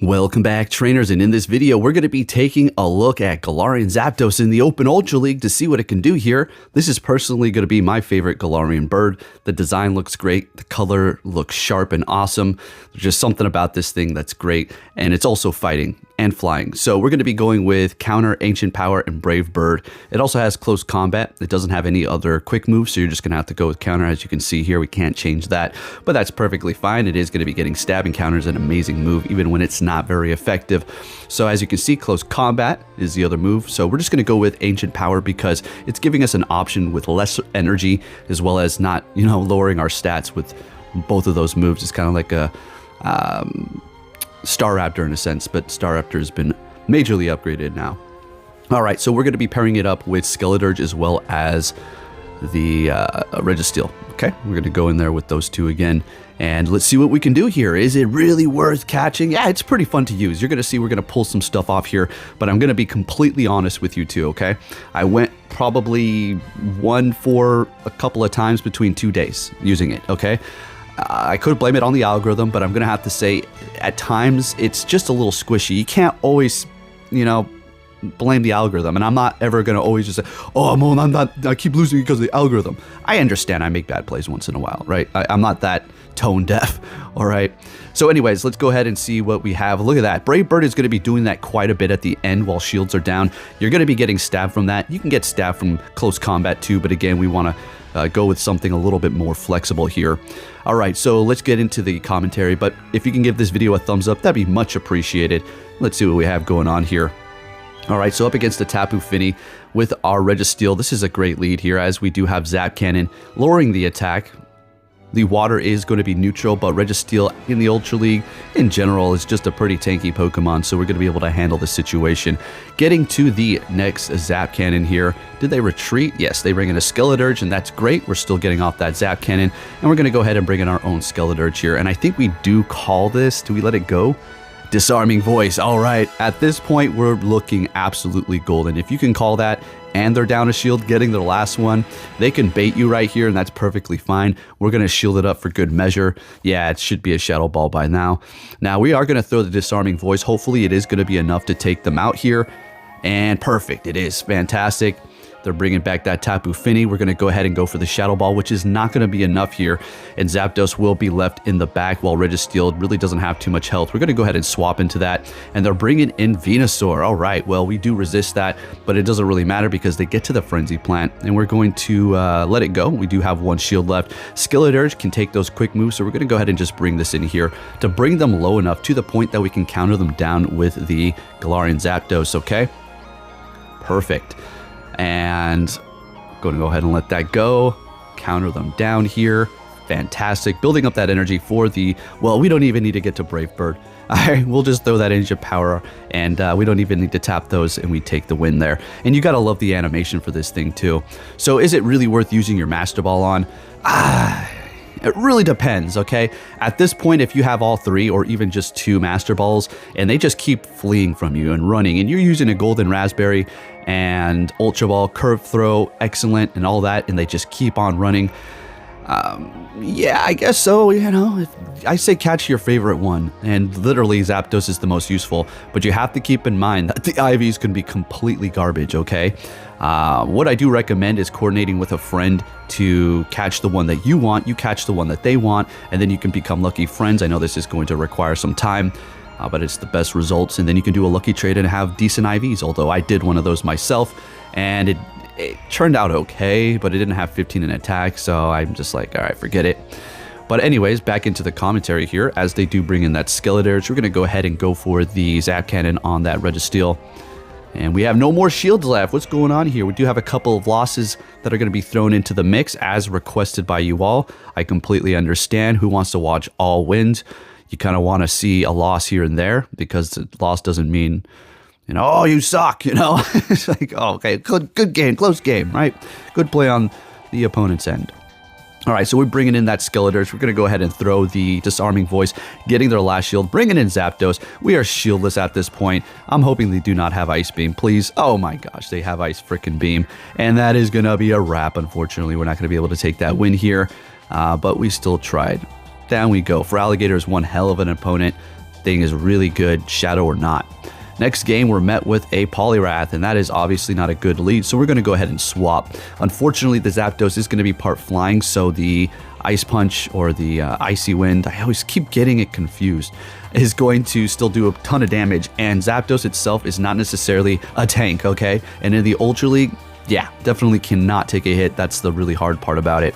Welcome back, trainers, and in this video we're going to be taking a look at Galarian Zapdos in the Open Ultra League to see what it can do here. This is personally going to be my favorite Galarian bird. The design looks great, the color looks sharp and awesome. There's just something about this thing that's great, and it's also fighting and flying. So we're going to be going with Counter, Ancient Power, and Brave Bird. It also has Close Combat. It doesn't have any other quick moves, so you're just going to have to go with Counter. As you can see here, we can't change that, but that's perfectly fine. It is going to be getting Stab, and Counter is an amazing move, even when it's not very effective. So as you can see, Close Combat is the other move. So we're just going to go with Ancient Power because it's giving us an option with less energy, as well as not, lowering our stats with both of those moves. It's kind of like a Staraptor in a sense, but Staraptor has been majorly upgraded now. All right, so we're going to be pairing it up with Skeledirge as well as the Registeel. Okay, we're going to go in there with those two again, and let's see what we can do here. Is it really worth catching? Yeah, it's pretty fun to use. You're going to see we're going to pull some stuff off here, but I'm going to be completely honest with you too, okay? I went probably 1 for a couple of times between 2 days using it, okay? I could blame it on the algorithm, but I'm going to have to say at times it's just a little squishy. You can't always, blame the algorithm, and I'm not ever going to always just say, oh, I keep losing because of the algorithm. I understand I make bad plays once in a while, right? I'm not that tone deaf, all right? So anyways, let's go ahead and see what we have. Look at that. Brave Bird is going to be doing that quite a bit at the end while shields are down. You're going to be getting stabbed from that. You can get stabbed from Close Combat too, but again, we want to go with something a little bit more flexible here. All right, so let's get into the commentary, but if you can give this video a thumbs up, that'd be much appreciated. Let's see what we have going on here. All right, so up against the Tapu Fini with our Registeel, this is a great lead here as we do have Zap Cannon lowering the attack. The water is going to be neutral, but Registeel in the Ultra League in general is just a pretty tanky Pokemon, so we're going to be able to handle the situation. Getting to the next Zap Cannon here. Did they retreat? Yes, they bring in a Skeledirge, and that's great. We're still getting off that Zap Cannon, and we're going to go ahead and bring in our own Skeledirge here. And I think we do call this, do we let it go? Disarming Voice. All right, at this point, we're looking absolutely golden. If you can call that, and they're down a shield, getting their last one, they can bait you right here, and that's perfectly fine. We're going to shield it up for good measure. Yeah, it should be a Shadow Ball by now. Now, we are going to throw the Disarming Voice. Hopefully, it is going to be enough to take them out here. And perfect. It is fantastic. They're bringing back that Tapu Fini. We're going to go ahead and go for the Shadow Ball, which is not going to be enough here. And Zapdos will be left in the back while Registeel really doesn't have too much health. We're going to go ahead and swap into that. And they're bringing in Venusaur. All right, well, we do resist that, but it doesn't really matter because they get to the Frenzy Plant. And we're going to let it go. We do have one shield left. Skeledirge can take those quick moves, so we're going to go ahead and just bring this in here to bring them low enough to the point that we can counter them down with the Galarian Zapdos, okay? Perfect. And I'm going to go ahead and let that go. Counter them down here. Fantastic. Building up that energy for the... Well, we don't even need to get to Brave Bird. We'll just throw that Ancient Power, and we don't even need to tap those, and we take the win there. And you got to love the animation for this thing, too. So is it really worth using your Master Ball on? It really depends, okay? At this point, if you have all 3 or even just 2 Master Balls, and they just keep fleeing from you and running, and you're using a Golden Raspberry and Ultra Ball, Curve Throw, excellent, and all that, and they just keep on running, yeah, I guess so, I say catch your favorite one, and literally Zapdos is the most useful, but you have to keep in mind that the IVs can be completely garbage, okay? What I do recommend is coordinating with a friend to catch the one that you want, you catch the one that they want, and then you can become lucky friends. I know this is going to require some time, but it's the best results, and then you can do a lucky trade and have decent IVs, although I did one of those myself, and it turned out okay, but it didn't have 15 in attack, so I'm just like, all right, forget it. But anyways, back into the commentary here, as they do bring in that Skeledirge, we're going to go ahead and go for the Zap Cannon on that Registeel. And we have no more shields left. What's going on here? We do have a couple of losses that are going to be thrown into the mix as requested by you all. I completely understand. Who wants to watch all wins? You kind of want to see a loss here and there because the loss doesn't mean, oh, you suck, It's like, oh, okay, good game, close game, right? Good play on the opponent's end. All right, so we're bringing in that Skeledirge. We're going to go ahead and throw the Disarming Voice, getting their last shield, bringing in Zapdos. We are shieldless at this point. I'm hoping they do not have Ice Beam, please. Oh my gosh, they have Ice Frickin' Beam. And that is going to be a wrap, unfortunately. We're not going to be able to take that win here, but we still tried. Down we go. For Alligator is one hell of an opponent. thing is really good, Shadow or not. Next game, we're met with a Poliwrath, and that is obviously not a good lead, so we're going to go ahead and swap. Unfortunately, the Zapdos is going to be part flying, so the Ice Punch or the Icy Wind, I always keep getting it confused, is going to still do a ton of damage, and Zapdos itself is not necessarily a tank, okay? And in the Ultra League, yeah, definitely cannot take a hit. That's the really hard part about it.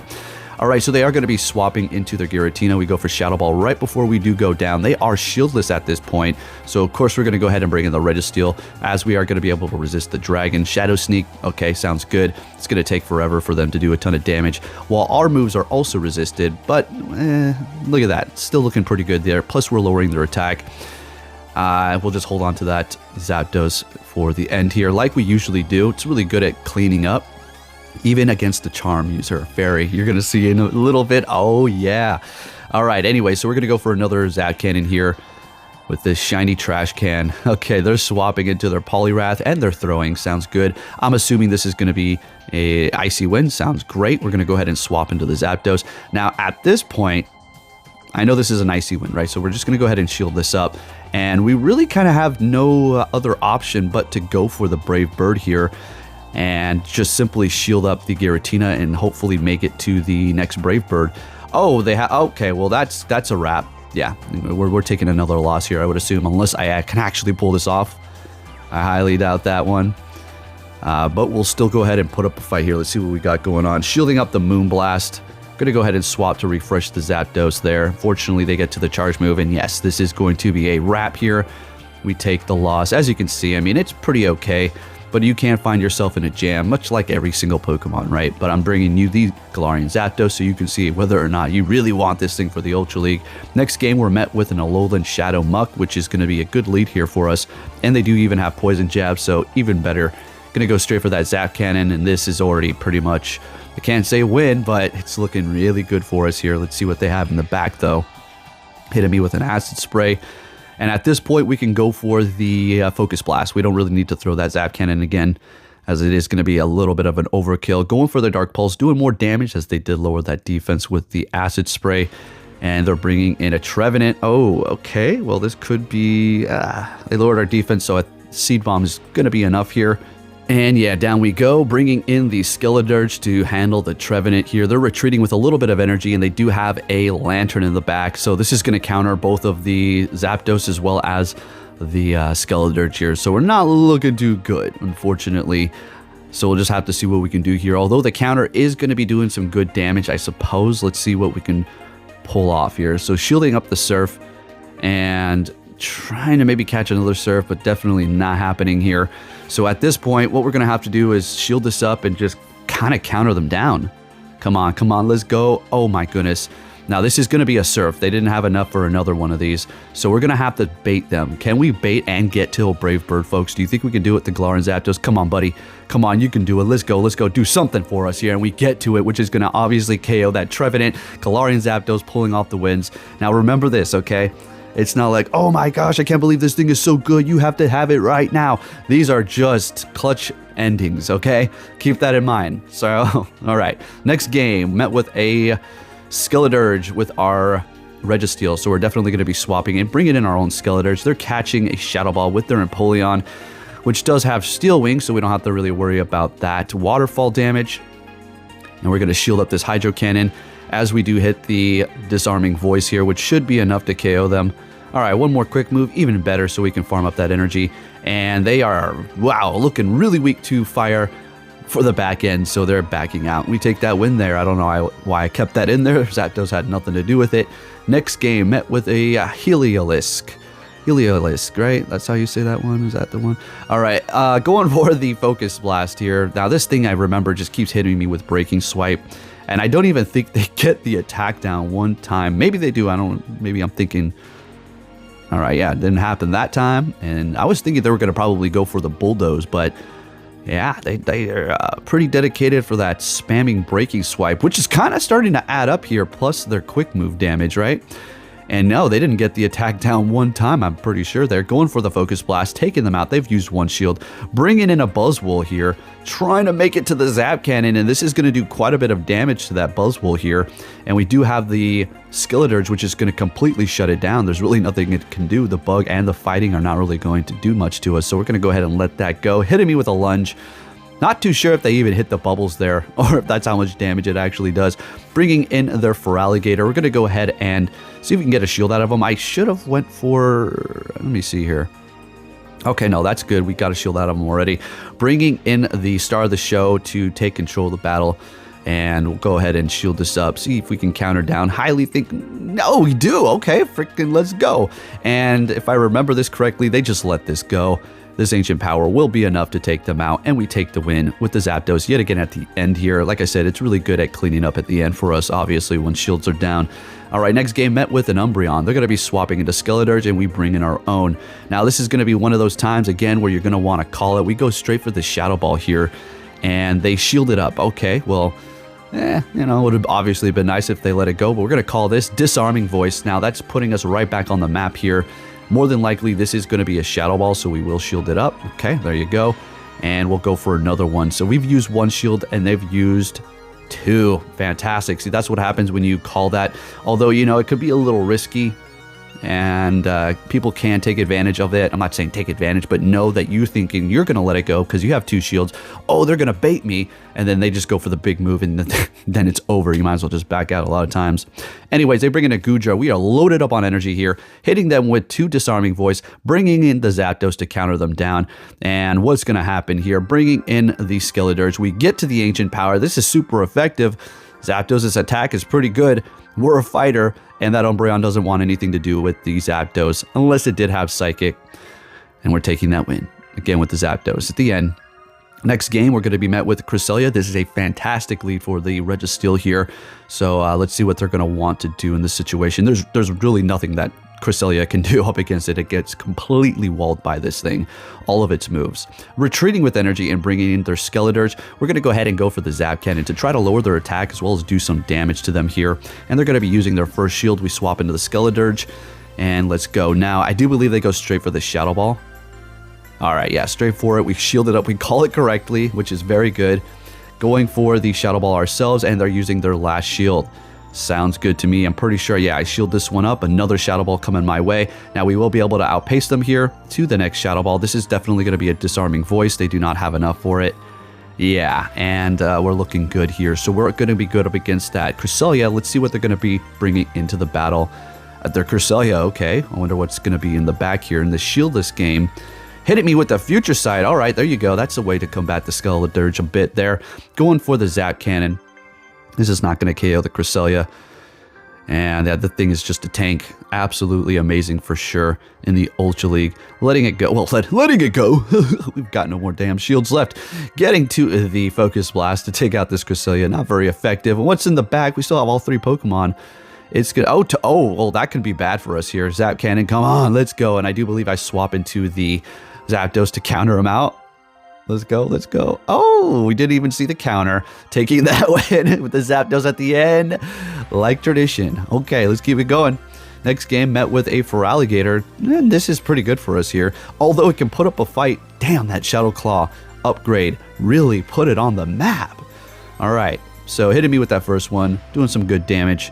All right, so they are going to be swapping into their Giratina. We go for Shadow Ball right before we do go down. They are shieldless at this point, so of course we're going to go ahead and bring in the Registeel, as we are going to be able to resist the Dragon. Shadow Sneak, okay, sounds good. It's going to take forever for them to do a ton of damage, while our moves are also resisted, but look at that. Still looking pretty good there, plus we're lowering their attack. We'll just hold on to that Zapdos for the end here, like we usually do. It's really good at cleaning up. Even against the Charm user, Fairy, you're going to see in a little bit. Oh, yeah. All right, anyway, so we're going to go for another Zap Cannon here with this shiny trash can. Okay, they're swapping into their Poliwrath, and they're throwing. Sounds good. I'm assuming this is going to be a Icy Wind. Sounds great. We're going to go ahead and swap into the Zapdos. Now, at this point, I know this is an Icy Wind, right? So we're just going to go ahead and shield this up. And we really kind of have no other option but to go for the Brave Bird here and just simply shield up the Giratina and hopefully make it to the next Brave Bird. Oh, they have. Okay, well that's a wrap. Yeah, we're taking another loss here, I would assume, unless I can actually pull this off. I highly doubt that one. But we'll still go ahead and put up a fight here. Let's see what we got going on. Shielding up the Moonblast. Gonna go ahead and swap to refresh the Zapdos there. Fortunately, they get to the charge move, and yes, this is going to be a wrap here. We take the loss. As you can see, I mean, it's pretty okay. But you can find yourself in a jam, much like every single Pokemon, right? But I'm bringing you the Galarian Zapdos so you can see whether or not you really want this thing for the Ultra League. Next game, we're met with an Alolan Shadow Muk, which is going to be a good lead here for us. And they do even have Poison Jab, so even better. Going to go straight for that Zap Cannon, and this is already pretty much, I can't say win, but it's looking really good for us here. Let's see what they have in the back, though. Hitting me with an Acid Spray. And at this point, we can go for the Focus Blast. We don't really need to throw that Zap Cannon again, as it is going to be a little bit of an overkill. Going for the Dark Pulse, doing more damage as they did lower that defense with the Acid Spray. And they're bringing in a Trevenant. Oh, okay. Well, this could be... they lowered our defense, so a Seed Bomb is going to be enough here. And yeah, down we go, bringing in the Skeledirge to handle the Trevenant here. They're retreating with a little bit of energy, and they do have a Lantern in the back. So this is going to counter both of the Zapdos as well as the Skeledirge here. So we're not looking too good, unfortunately. So we'll just have to see what we can do here. Although the counter is going to be doing some good damage, I suppose. Let's see what we can pull off here. So shielding up the Surf and trying to maybe catch another Surf, but definitely not happening here. So at this point, what we're going to have to do is shield this up and just kind of counter them down. Come on, come on, let's go. Oh my goodness. Now this is going to be a Surf. They didn't have enough for another one of these. So we're going to have to bait them. Can we bait and get to a Brave Bird, folks? Do you think we can do it, the Galarian Zapdos? Come on, buddy. Come on, you can do it. Let's go. Let's go. Do something for us here. And we get to it, which is going to obviously KO that Trevenant. Galarian Zapdos pulling off the wins. Now remember this, okay? It's not like, oh my gosh, I can't believe this thing is so good. You have to have it right now. These are just clutch endings, okay? Keep that in mind. So, all right. Next game, met with a Skeledirge with our Registeel. So we're definitely going to be swapping and bringing in our own Skeledirge. They're catching a Shadow Ball with their Empoleon, which does have Steel Wing, so we don't have to really worry about that. Waterfall damage. And we're going to shield up this Hydro Cannon as we do hit the Disarming Voice here, which should be enough to KO them. All right, one more quick move, even better, so we can farm up that energy. And they are, wow, looking really weak to fire for the back end, so they're backing out. We take that win there. I don't know why I kept that in there. Zapdos had nothing to do with it. Next game, met with a Heliolisk. Heliolisk, right? That's how you say that one? Is that the one? All right, going for the Focus Blast here. Now, this thing I remember just keeps hitting me with Breaking Swipe. And I don't even think they get the attack down one time. Maybe they do. I don't. Maybe I'm thinking. All right, yeah, it didn't happen that time. And I was thinking they were going to probably go for the Bulldoze. But yeah, they are pretty dedicated for that spamming Breaking Swipe, which is kind of starting to add up here. Plus their quick move damage, right? And no, they didn't get the attack down one time, I'm pretty sure. They're going for the Focus Blast, taking them out. They've used one shield, bringing in a Buzzwole here, trying to make it to the Zap Cannon, and this is going to do quite a bit of damage to that Buzzwole here. And we do have the Skeledirge, which is going to completely shut it down. There's really nothing it can do. The bug and the fighting are not really going to do much to us, so we're going to go ahead and let that go. Hitting me with a lunge. Not too sure if they even hit the bubbles there, or if that's how much damage it actually does. Bringing in their Feraligatr, we're going to go ahead and see if we can get a shield out of them. I should have went for... let me see here. Okay, no, that's good. We got a shield out of them already. Bringing in the star of the show to take control of the battle. And we'll go ahead and shield this up. See if we can counter down. Highly think... no, we do. Okay, freaking let's go. And if I remember this correctly, they just let this go. This Ancient Power will be enough to take them out, and we take the win with the Zapdos yet again at the end here. Like I said, it's really good at cleaning up at the end for us, obviously, when shields are down. All right, next game met with an Umbreon. They're going to be swapping into Skeledirge, and we bring in our own. Now, this is going to be one of those times, again, where you're going to want to call it. We go straight for the Shadow Ball here, and they shield it up. Okay, well... you know, it would have obviously been nice if they let it go, but we're going to call this Disarming Voice. Now, that's putting us right back on the map here. More than likely, this is going to be a Shadow Ball, so we will shield it up. Okay, there you go. And we'll go for another one. So we've used one shield, and they've used two. Fantastic. See, that's what happens when you call that. Although, you know, it could be a little risky, and people can take advantage of it. I'm not saying take advantage, but know that you're thinking you're going to let it go because you have two shields. Oh, they're going to bait me, and then they just go for the big move, and then it's over. You might as well just back out a lot of times. Anyways, they bring in a Goodra. We are loaded up on energy here, hitting them with two Disarming Voice, bringing in the Zapdos to counter them down. And what's going to happen here? Bringing in the Skeledirge. We get to the Ancient Power. This is super effective. Zapdos' attack is pretty good. We're a fighter, and that Umbreon doesn't want anything to do with the Zapdos, unless it did have Psychic. And we're taking that win, again with the Zapdos. At the end, next game, we're going to be met with Cresselia. This is a fantastic lead for the Registeel here. So let's see what they're going to want to do in this situation. There's really nothing that Cresselia can do up against it. It gets completely walled by this thing, all of its moves. Retreating with energy and bringing in their Skeledirge, we're going to go ahead and go for the Zap Cannon to try to lower their attack as well as do some damage to them here. And they're going to be using their first shield. We swap into the Skeledirge, and let's go. Now, I do believe they go straight for the Shadow Ball. All right, yeah, straight for it. We shield it up. We call it correctly, which is very good. Going for the Shadow Ball ourselves, and they're using their last shield. Sounds good to me. I'm pretty sure, yeah, I shield this one up. Another Shadow Ball coming my way. Now, we will be able to outpace them here to the next Shadow Ball. This is definitely going to be a Disarming Voice. They do not have enough for it. Yeah, and we're looking good here. So we're going to be good up against that. Cresselia, let's see what they're going to be bringing into the battle. Their Cresselia, okay. I wonder what's going to be in the back here in the shieldless game. Hitting me with the Future Sight. All right, there you go. That's a way to combat the Skeledirge a bit there. Going for the Zap Cannon. This is not going to KO the Cresselia. And the thing is just a tank. Absolutely amazing for sure in the Ultra League. Letting it go. Well, letting it go. We've got no more damn shields left. Getting to the Focus Blast to take out this Cresselia. Not very effective. And what's in the back? We still have all three Pokemon. It's good. Oh, well, that can be bad for us here. Zap Cannon, come on, let's go. And I do believe I swap into the Zapdos to counter him out. Let's go, let's go. Oh, we didn't even see the counter. Taking that win with the Zapdos at the end. Like tradition. Okay, let's keep it going. Next game met with a Feraligatr. And this is pretty good for us here. Although it can put up a fight. Damn, that Shadow Claw upgrade really put it on the map. All right, so hitting me with that first one. Doing some good damage.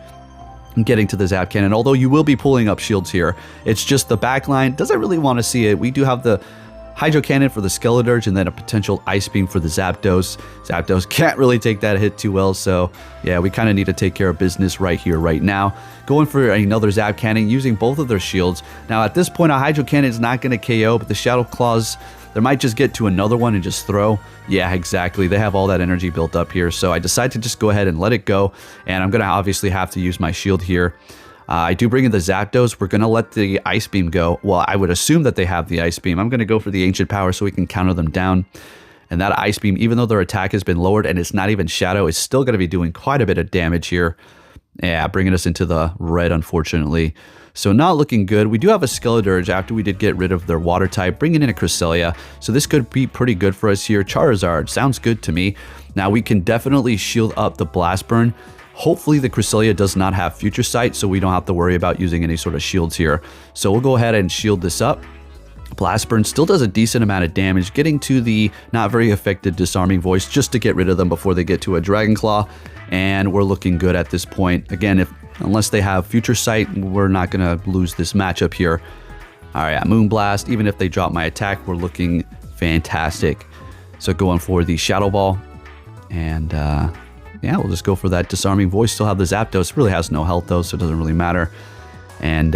Getting to the Zap Cannon. Although you will be pulling up shields here. It's just the back line. Doesn't really want to see it. We do have the Hydro Cannon for the Skeledirge, and then a potential Ice Beam for the Zapdos. Zapdos can't really take that hit too well, so yeah, we kind of need to take care of business right here, right now. Going for another Zap Cannon, using both of their shields. Now, at this point, a Hydro Cannon is not going to KO, but the Shadow Claws, they might just get to another one and just throw. Yeah, exactly. They have all that energy built up here, so I decide to just go ahead and let it go, and I'm going to obviously have to use my shield here. I do bring in the Zapdos. We're going to let the Ice Beam go. Well, I would assume that they have the Ice Beam. I'm going to go for the Ancient Power so we can counter them down. And that Ice Beam, even though their attack has been lowered and it's not even Shadow, is still going to be doing quite a bit of damage here. Yeah, bringing us into the red, unfortunately. So not looking good. We do have a Skeledirge after we did get rid of their Water type, bringing in a Cresselia. So this could be pretty good for us here. Charizard, sounds good to me. Now we can definitely shield up the Blast Burn. Hopefully the Cresselia does not have Future Sight, so we don't have to worry about using any sort of shields here. So we'll go ahead and shield this up. Blast Burn still does a decent amount of damage, getting to the not very effective Disarming Voice just to get rid of them before they get to a Dragon Claw. And we're looking good at this point. Again, unless they have Future Sight, we're not going to lose this matchup here. All right, Moonblast, even if they drop my attack, we're looking fantastic. So going for the Shadow Ball. And yeah, we'll just go for that Disarming Voice. Still have the Zapdos. Really has no health though, so it doesn't really matter. And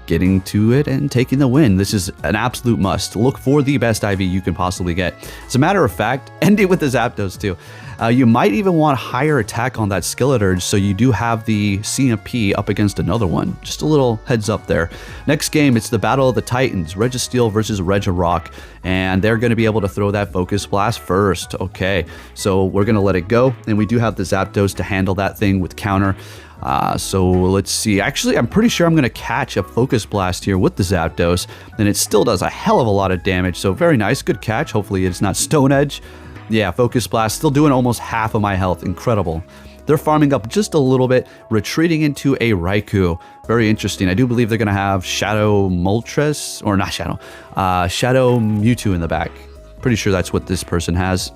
getting to it and taking the win. This is an absolute must. Look for the best IV you can possibly get. As a matter of fact, end it with the Zapdos too. You might even want higher attack on that Skeleturge, so you do have the CMP up against another one. Just a little heads up there. Next game, it's the Battle of the Titans, Registeel versus Regirock, and they're going to be able to throw that Focus Blast first. Okay, so we're going to let it go, and we do have the Zapdos to handle that thing with counter. So let's see. Actually, I'm pretty sure I'm going to catch a Focus Blast here with the Zapdos, and it still does a hell of a lot of damage, so very nice. Good catch. Hopefully it's not Stone Edge. Yeah, Focus Blast still doing almost half of my health. Incredible. They're farming up just a little bit, retreating into a Raikou. Very interesting. I do believe they're going to have Shadow Moltres, or not Shadow, Shadow Mewtwo in the back. Pretty sure that's what this person has.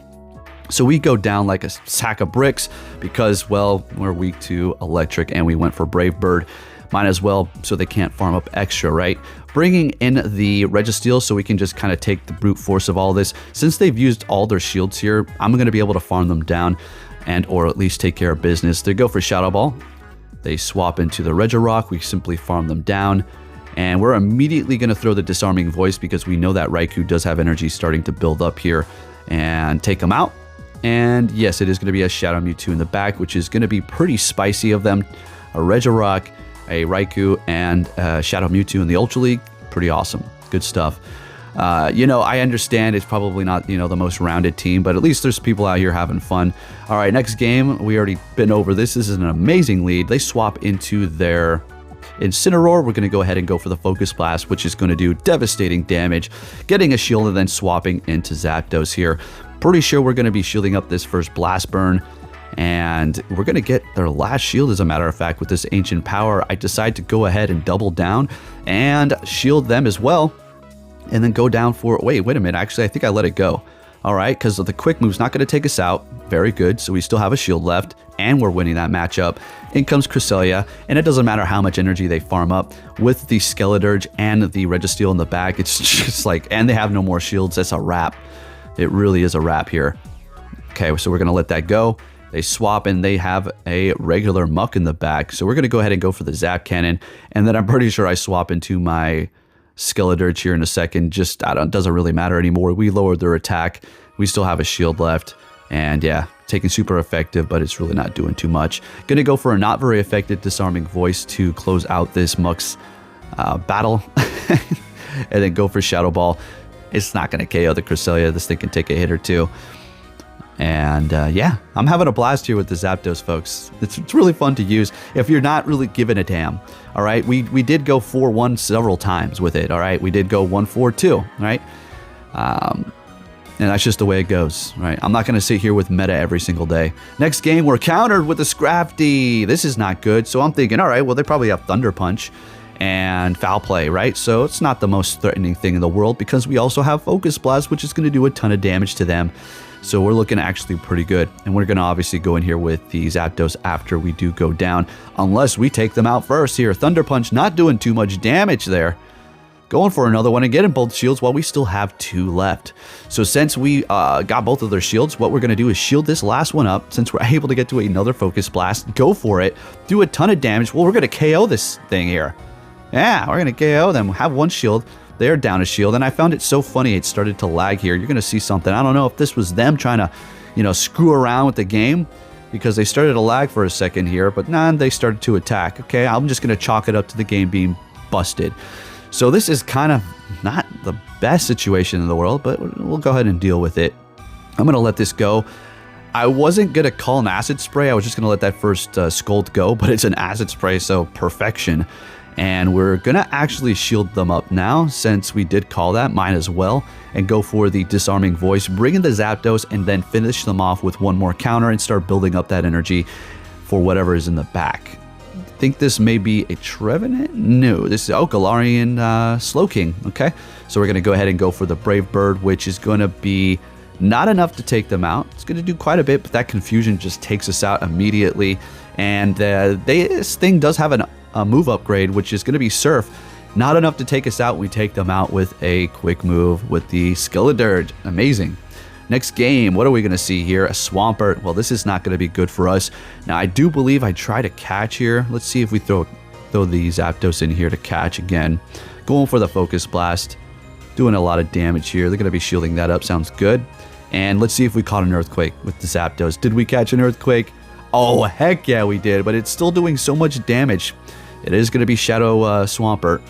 So we go down like a sack of bricks because, well, we're weak to electric and we went for Brave Bird. Might as well, so they can't farm up extra, right? Bringing in the Registeel so we can just kind of take the brute force of all this. Since they've used all their shields here, I'm going to be able to farm them down and or at least take care of business. They go for Shadow Ball. They swap into the Regirock. We simply farm them down. And we're immediately going to throw the Disarming Voice because we know that Raikou does have energy starting to build up here, and take them out. And yes, it is going to be a Shadow Mewtwo in the back, which is going to be pretty spicy of them. A Regirock, a Raikou, and Shadow Mewtwo in the Ultra League. Pretty awesome. Good stuff. You know, I understand it's probably not, you know, the most rounded team, but at least there's people out here having fun. All right, next game. We already been over this. This is an amazing lead. They swap into their Incineroar. We're going to go ahead and go for the Focus Blast, which is going to do devastating damage, getting a shield and then swapping into Zapdos here. Pretty sure we're going to be shielding up this first Blast Burn, and we're going to get their last shield, as a matter of fact, with this Ancient Power. I decide to go ahead and double down and shield them as well, and then go down for, wait a minute, actually, I think I let it go. All right, because the quick move's not going to take us out. Very good, so we still have a shield left, and we're winning that matchup. In comes Cresselia, and it doesn't matter how much energy they farm up with the Skeleturge and the Registeel in the back. It's just like, and they have no more shields. That's a wrap. It really is a wrap here. Okay, so we're going to let that go. They swap, and they have a regular Muk in the back. So we're going to go ahead and go for the Zap Cannon, and then I'm pretty sure I swap into my Skeleturge here in a second. Just, doesn't really matter anymore. We lowered their attack. We still have a shield left. And yeah, taking super effective, but it's really not doing too much. Gonna go for a not very effective Disarming Voice to close out this Muk's battle. And then go for Shadow Ball. It's not gonna KO the Cresselia. This thing can take a hit or two. And yeah, I'm having a blast here with the Zapdos, folks. It's really fun to use if you're not really giving a damn. All right, we did go 4-1 several times with it. All right, we did go 1-4-2. Right, and that's just the way it goes. Right, I'm not going to sit here with meta every single day. Next game, we're countered with a Scrafty. This is not good. So I'm thinking, all right, well, they probably have Thunder Punch and Foul Play, right? So it's not the most threatening thing in the world because we also have Focus Blast, which is going to do a ton of damage to them. So we're looking actually pretty good. And we're going to obviously go in here with the Zapdos after we do go down, unless we take them out first here. Thunder Punch not doing too much damage there. Going for another one and getting both shields while we still have 2 left. So since we got both of their shields, what we're going to do is shield this last one up. Since we're able to get to another Focus Blast, go for it, do a ton of damage. Well, we're going to KO this thing here. Yeah, we're going to KO them. Have 1 shield. They're down a shield, and I found it so funny it started to lag here. You're going to see something. I don't know if this was them trying to, you know, screw around with the game because they started to lag for a second here, but nah, they started to attack. Okay, I'm just going to chalk it up to the game being busted. So this is kind of not the best situation in the world, but we'll go ahead and deal with it. I'm going to let this go. I wasn't going to call an Acid Spray. I was just going to let that first Scold go, but it's an Acid Spray, so perfection. And we're going to actually shield them up now, since we did call that, might as well, and go for the Disarming Voice, bring in the Zapdos, and then finish them off with 1 more counter and start building up that energy. for whatever is in the back. I think this may be a Trevenant? No, this is Galarian Slowking. Okay, so we're going to go ahead and go for the Brave Bird, which is going to be not enough to take them out. It's going to do quite a bit, but that Confusion just takes us out immediately. And this thing does have a move upgrade, which is going to be Surf. Not enough to take us out. We take them out with a quick move with the Skeledirge. Amazing. Next game, what are we going to see here? A Swampert. Well, this is not going to be good for us. Now, I do believe I try to catch here. Let's see if we throw the Zapdos in here to catch again. Going for the Focus Blast. Doing a lot of damage here. They're going to be shielding that up. Sounds good. And let's see if we caught an Earthquake with the Zapdos. Did we catch an Earthquake? Oh, heck yeah, we did. But it's still doing so much damage. It is going to be Shadow Swampert.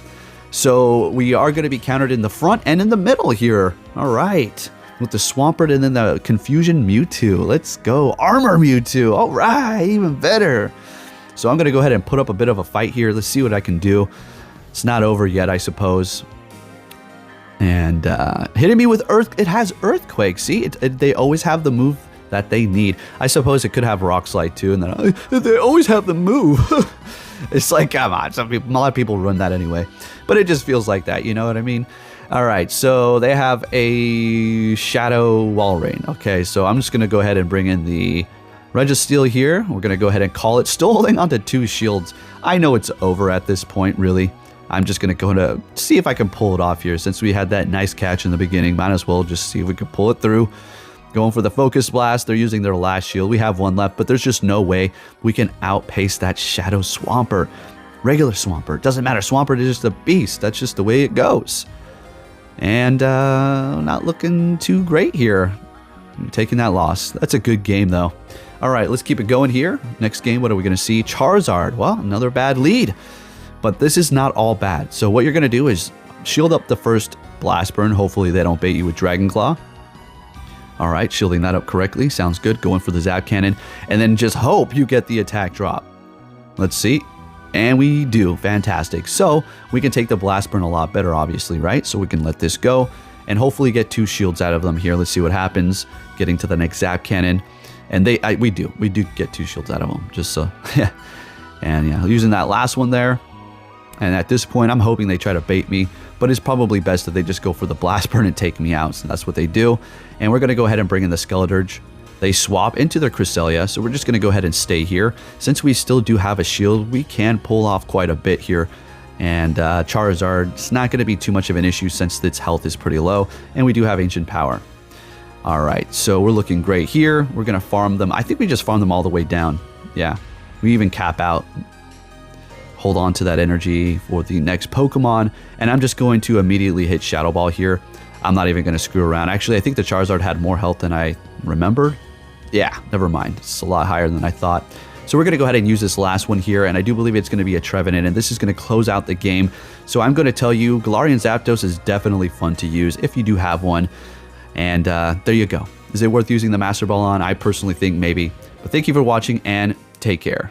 So we are going to be countered in the front and in the middle here. All right. With the Swampert and then the Confusion Mewtwo. Let's go. Armor Mewtwo. All right. Even better. So I'm going to go ahead and put up a bit of a fight here. Let's see what I can do. It's not over yet, I suppose. And hitting me with Earth. It has Earthquake. See? They always have the move that they need. I suppose it could have Rock Slide too. And then they always have the move. It's like, come on. A lot of people run that anyway. But it just feels like that. You know what I mean? All right, so they have a Shadow Walrein. Okay, so I'm just going to go ahead and bring in the Registeel here. We're going to go ahead and call it. Still holding onto 2 shields. I know it's over at this point, really. I'm just going to go to see if I can pull it off here. Since we had that nice catch in the beginning, might as well just see if we can pull it through. Going for the Focus Blast. They're using their last shield. We have one left, but there's just no way we can outpace that Shadow Swampert. Regular Swampert. Doesn't matter. Swampert is just a beast. That's just the way it goes. And not looking too great here. I'm taking that loss. That's a good game, though. All right, let's keep it going here. Next game, what are we going to see? Charizard. Well, another bad lead. But this is not all bad. So what you're going to do is shield up the first Blast Burn. Hopefully they don't bait you with Dragon Claw. All right, shielding that up correctly. Sounds good. Going for the Zap Cannon. And then just hope you get the attack drop. Let's see. And we do. Fantastic. So we can take the Blast Burn a lot better, obviously, right? So we can let this go and hopefully get 2 shields out of them here. Let's see what happens. Getting to the next Zap Cannon. And we do get 2 shields out of them. Just so, yeah. And yeah, using that last one there. And at this point, I'm hoping they try to bait me. But it's probably best that they just go for the Blast Burn and take me out. So that's what they do. And we're going to go ahead and bring in the Skeledirge. They swap into their Cresselia, so we're just going to go ahead and stay here. Since we still do have a shield, we can pull off quite a bit here. And Charizard, it's not going to be too much of an issue since its health is pretty low. And we do have Ancient Power. All right, so we're looking great here. We're going to farm them. I think we just farm them all the way down. Yeah, we even cap out. Hold on to that energy for the next Pokemon. And I'm just going to immediately hit Shadow Ball here. I'm not even going to screw around. Actually, I think the Charizard had more health than I remembered. Yeah, never mind. It's a lot higher than I thought. So we're going to go ahead and use this last one here, and I do believe it's going to be a Trevenant, and this is going to close out the game. So I'm going to tell you, Galarian Zapdos is definitely fun to use if you do have one. And there you go. Is it worth using the Master Ball on? I personally think maybe. But thank you for watching, and take care.